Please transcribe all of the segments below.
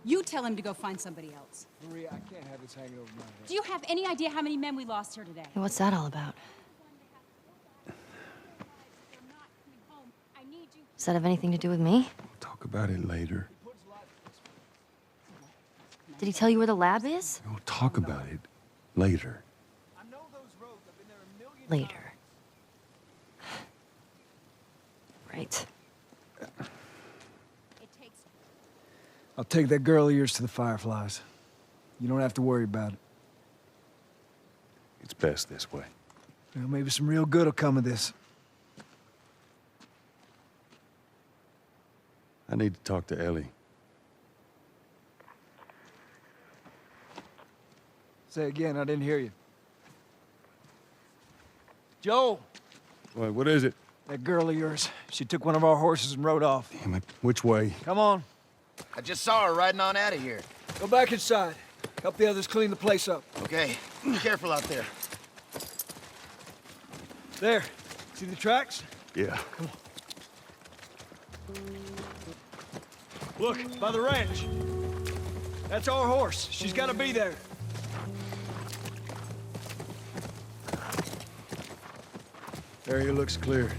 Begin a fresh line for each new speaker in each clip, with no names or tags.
You tell him to go find somebody else.
Maria, I can't have this hanging over my head.
Do you have any idea how many men we lost here today?
Hey, what's that all about? Does that have anything to do with me?
We'll talk about it later.
Did he tell you where the lab is?
We'll talk about it later.
Later. Right.
I'll take that girl of yours to the Fireflies. You don't have to worry about it.
It's best this way.
Well, maybe some real good will come of this.
I need to talk to Ellie.
Say again, I didn't hear you. Joel!
Wait, what is it?
That girl of yours. She took one of our horses and rode off.
Damn it. Which way?
Come on.
I just saw her riding on out of here.
Go back inside. Help the others clean the place up.
Okay, be careful out there.
There. See the tracks?
Yeah.
Come on. Look, by the ranch. That's our horse. She's got to be there. Area looks clear.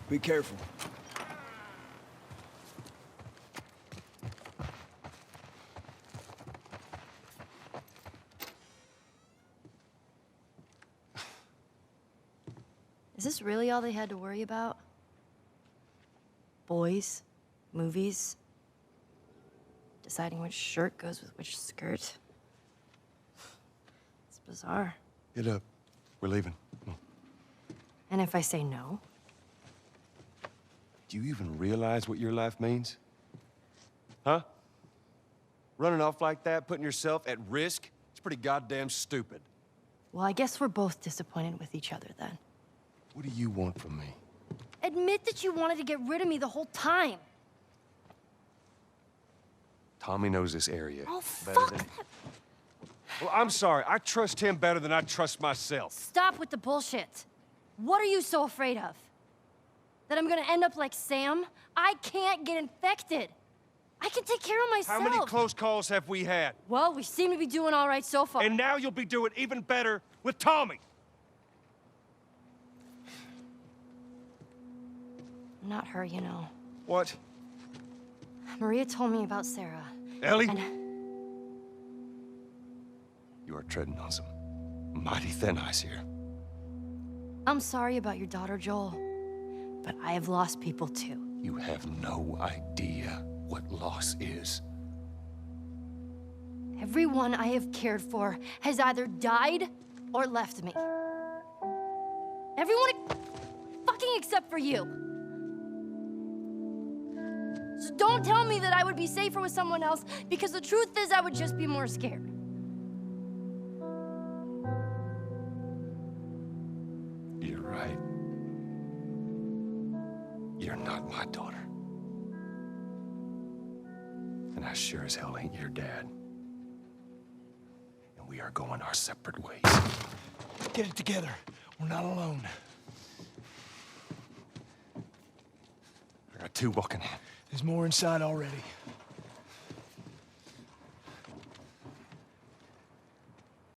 Be careful.
Is this really all they had to worry about? Boys, movies, deciding which shirt goes with which skirt. It's bizarre.
Get up. We're leaving. Come on.
And if I say no?
Do you even realize what your life means? Huh? Running off like that, putting yourself at risk? It's pretty goddamn stupid.
Well, I guess we're both disappointed with each other then.
What do you want from me?
Admit that you wanted to get rid of me the whole time.
Tommy knows this area
Oh,
better
fuck
than...
that.
Well, I'm sorry. I trust him better than I trust myself.
Stop with the bullshit. What are you so afraid of? That I'm gonna end up like Sam? I can't get infected. I can take care of myself.
How many close calls have we had?
Well, we seem to be doing all right so far.
And now you'll be doing even better with Tommy.
Not her, you know.
What?
Maria told me about Sarah.
Ellie?
And
You are treading on some mighty thin ice here.
I'm sorry about your daughter, Joel. But I have lost people too.
You have no idea what loss is.
Everyone I have cared for has either died or left me. Everyone fucking except for you. So don't tell me that I would be safer with someone else, because the truth is I would just be more scared.
You're right. You're not my daughter. And I sure as hell ain't your dad. And we are going our separate ways.
Get it together. We're not alone.
There are two walking in.
There's more inside already.